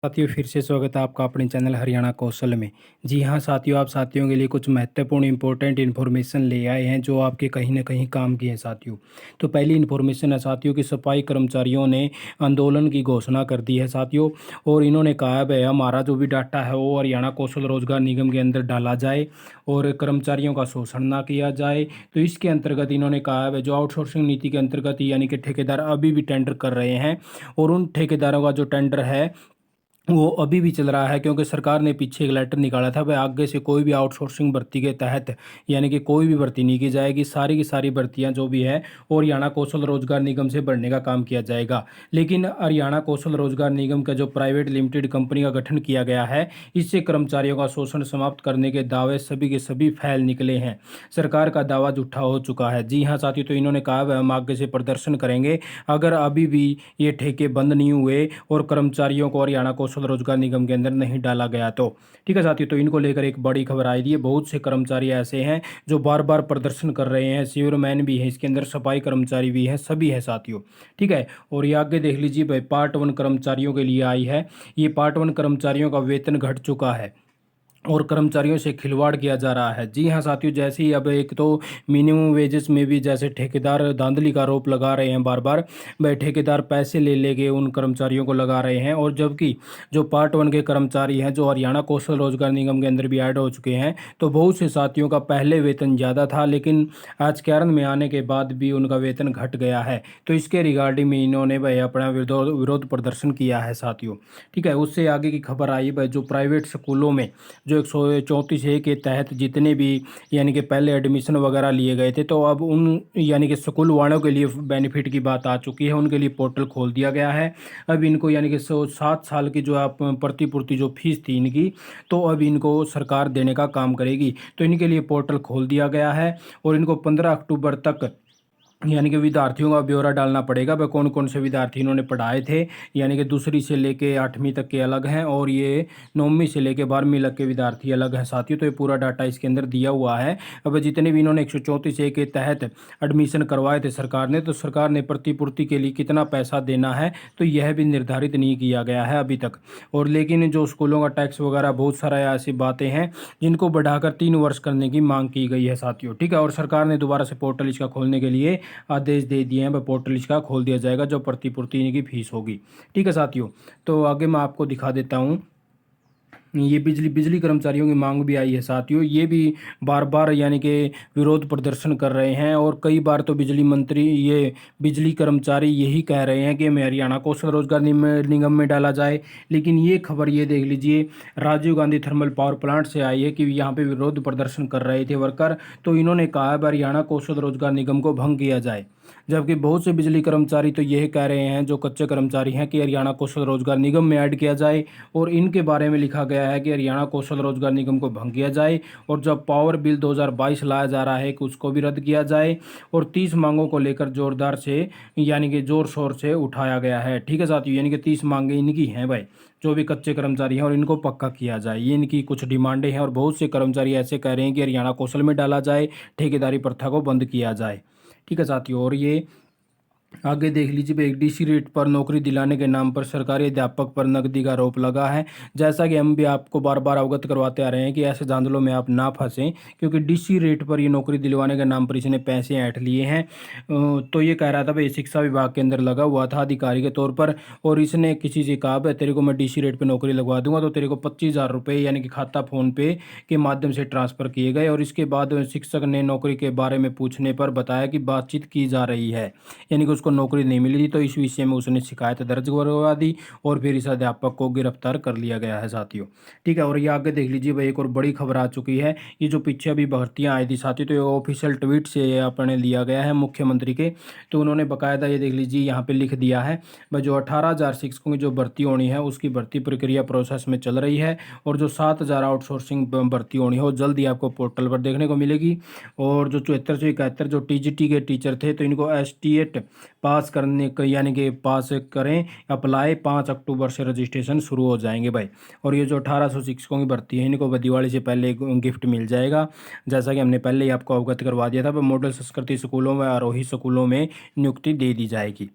साथियों फिर से स्वागत है आपका अपने चैनल हरियाणा कौशल में। जी हाँ साथियों, आप साथियों के लिए कुछ महत्वपूर्ण इंपॉर्टेंट इन्फॉर्मेशन ले आए हैं जो आपके कहीं ना कहीं काम की है साथियों। तो पहली इन्फॉर्मेशन है साथियों कि सफाई कर्मचारियों ने आंदोलन की घोषणा कर दी है साथियों। और इन्होंने कहा है भाई हमारा जो भी डाटा है वो हरियाणा कौशल रोजगार निगम के अंदर डाला जाए और कर्मचारियों का शोषण ना किया जाए। तो इसके अंतर्गत इन्होंने कहा है भाई जो आउटसोर्सिंग नीति के अंतर्गत यानी कि ठेकेदार अभी भी टेंडर कर रहे हैं और उन ठेकेदारों का जो टेंडर है वो अभी भी चल रहा है, क्योंकि सरकार ने पीछे एक लेटर निकाला था भाई आगे से कोई भी आउटसोर्सिंग भर्ती के तहत यानी कि कोई भी भर्ती नहीं की जाएगी, सारी की सारी भर्तियां जो भी है और हरियाणा कौशल रोजगार निगम से भरने का काम किया जाएगा। लेकिन हरियाणा कौशल रोजगार निगम का जो प्राइवेट लिमिटेड कंपनी का गठन किया गया है, इससे कर्मचारियों का शोषण समाप्त करने के दावे सभी के सभी फैल निकले हैं। सरकार का दावा झूठा हो चुका है। जी हाँ साथियों, तो इन्होंने कहा भाई हम आगे से प्रदर्शन करेंगे अगर अभी भी ये ठेके बंद नहीं हुए और कर्मचारियों को हरियाणा कौशल रोजगार निगम के अंदर नहीं डाला गया तो। ठीक है साथियों, तो इनको लेकर एक बड़ी खबर आई थी। बहुत से कर्मचारी ऐसे हैं जो बार बार प्रदर्शन कर रहे हैं, सीवरमैन भी है इसके अंदर, सफाई कर्मचारी भी हैं, सभी है साथियों। ठीक है, और ये आगे देख लीजिए भाई पार्ट वन कर्मचारियों के लिए आई है। ये पार्ट वन कर्मचारियों का वेतन घट चुका है और कर्मचारियों से खिलवाड़ किया जा रहा है। जी हाँ साथियों, जैसे ही अब एक तो मिनिमम वेजेस में भी जैसे ठेकेदार धांधली का आरोप लगा रहे हैं बार बार, भाई ठेकेदार पैसे ले लेके उन कर्मचारियों को लगा रहे हैं। और जबकि जो पार्ट वन के कर्मचारी हैं जो हरियाणा कौशल रोजगार निगम के अंदर भी ऐड हो चुके हैं, तो बहुत से साथियों का पहले वेतन ज़्यादा था लेकिन आज कैरन में आने के बाद भी उनका वेतन घट गया है। तो इसके रिगार्डिंग में इन्होंने भाई अपना विरोध विरोध प्रदर्शन किया है साथियों। ठीक है, उससे आगे की खबर आई भाई जो प्राइवेट स्कूलों में जो 134 ए के तहत जितने भी यानी कि पहले एडमिशन वगैरह लिए गए थे, तो अब उन यानी कि स्कूल वालों के लिए बेनिफिट की बात आ चुकी है। उनके लिए पोर्टल खोल दिया गया है। अब इनको यानी कि 7 साल की जो आप प्रतिपूर्ति जो फीस थी इनकी, तो अब इनको सरकार देने का काम करेगी। तो इनके लिए पोर्टल खोल दिया गया है और इनको 15 अक्टूबर तक यानी कि विद्यार्थियों का ब्यौरा डालना पड़ेगा वह कौन कौन से विद्यार्थी इन्होंने पढ़ाए थे। यानी कि दूसरी से लेके 8वीं तक के अलग हैं और ये 9वीं से लेके 12वीं तक के विद्यार्थी अलग हैं साथियों। तो ये पूरा डाटा इसके अंदर दिया हुआ है। अब जितने भी इन्होंने 134 ए के तहत एडमिशन करवाए थे सरकार ने, तो सरकार ने प्रतिपूर्ति के लिए कितना पैसा देना है तो यह भी निर्धारित नहीं किया गया है अभी तक। और लेकिन जो स्कूलों का टैक्स वगैरह बहुत सारा ऐसी बातें हैं जिनको बढ़ाकर 3 वर्ष करने की मांग की गई है साथियों। ठीक है, और सरकार ने दोबारा से पोर्टल इसका खोलने के लिए आदेश दे दिए हैं। वह पोर्टल इसका खोल दिया जाएगा जो प्रतिपूर्ति की फीस होगी। ठीक है साथियों, तो आगे मैं आपको दिखा देता हूँ। ये बिजली बिजली कर्मचारियों की मांग भी आई है साथियों। ये भी बार बार यानी कि विरोध प्रदर्शन कर रहे हैं और कई बार तो बिजली मंत्री ये बिजली कर्मचारी यही कह रहे हैं कि हमें हरियाणा कौशल रोजगार निगम में डाला जाए। लेकिन ये खबर ये देख लीजिए Rajiv Gandhi thermal power plant से आई है कि यहाँ पे विरोध प्रदर्शन कर रहे थे वर्कर, तो इन्होंने कहा है हरियाणा कौशल रोजगार निगम को भंग किया जाए। जबकि बहुत से बिजली कर्मचारी तो यह कह रहे हैं जो कच्चे कर्मचारी हैं कि हरियाणा कौशल रोजगार निगम में ऐड किया जाए। और इनके बारे में लिखा गया है कि हरियाणा कौशल रोजगार निगम को भंग किया जाए और जब पावर बिल 2022 लाया जा रहा है कि उसको भी रद्द किया जाए। और 30 मांगों को लेकर जोरदार से यानी कि जोर शोर से उठाया गया है। ठीक है साथियों, यानी कि 30 मांगे इनकी हैं भाई, जो भी कच्चे कर्मचारी हैं, और इनको पक्का किया जाए, ये इनकी कुछ डिमांडें हैं। और बहुत से कर्मचारी ऐसे कह रहे हैं कि हरियाणा कौशल में डाला जाए, ठेकेदारी प्रथा को बंद किया जाए। ठीक है साथियों, और ये आगे देख लीजिए भाई डीसी रेट पर नौकरी दिलाने के नाम पर सरकारी अध्यापक पर नकदी का आरोप लगा है। जैसा कि हम भी आपको बार बार अवगत करवाते आ रहे हैं कि ऐसे धांधलों में आप ना फंसें, क्योंकि डीसी रेट पर ये नौकरी दिलवाने के नाम पर इसने पैसे ऐंठ लिए हैं। तो ये कह रहा था भाई शिक्षा विभाग के अंदर लगा हुआ था अधिकारी के तौर पर, और इसने किसी से कहा भाई तेरे को मैं डीसी रेट पर नौकरी लगवा दूंगा, तो तेरे को 25,000 रुपये यानी कि खाता फ़ोन पे के माध्यम से ट्रांसफ़र किए गए। और इसके बाद शिक्षक ने नौकरी के बारे में पूछने पर बताया कि बातचीत की जा रही है, यानी कि उसको नौकरी नहीं मिली थी। तो इस विषय में उसने शिकायत दर्ज करवा दी और फिर इस अध्यापक को गिरफ्तार कर लिया गया है साथियों। ठीक है, और ये आगे देख लीजिए भाई एक और बड़ी खबर आ चुकी है। ये जो पीछे अभी भर्तियां आई थी साथियों, तो ये ऑफिशियल ट्वीट से ये अपने लिया गया है मुख्यमंत्री के। तो उन्होंने बाकायदा ये देख लीजिए यहाँ पे लिख दिया है भाई जो 18,000 शिक्षकों की जो भर्ती होनी है उसकी भर्ती प्रक्रिया प्रोसेस में चल रही है। और जो 7,000 आउटसोर्सिंग भर्ती होनी है वो जल्द ही आपको पोर्टल पर देखने को मिलेगी। और जो 74 से 71 जो टीजीटी के टीचर थे, तो इनको एसटीएट पास करने का यानी कि पास करें अप्लाई, 5 अक्टूबर से रजिस्ट्रेशन शुरू हो जाएंगे भाई। और ये जो 1800 शिक्षकों की भर्ती है इनको दिवाली से पहले गिफ्ट मिल जाएगा, जैसा कि हमने पहले ही आपको अवगत करवा दिया था। मॉडल संस्कृति स्कूलों में आरोही स्कूलों में नियुक्ति दे दी जाएगी।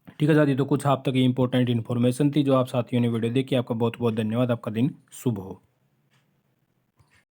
ठीक है साथियों, तो कुछ आप तक ये इंपॉर्टेंट इन्फॉर्मेशन थी जो आप साथियों ने वीडियो देखी। आपका बहुत बहुत धन्यवाद। आपका दिन शुभ हो।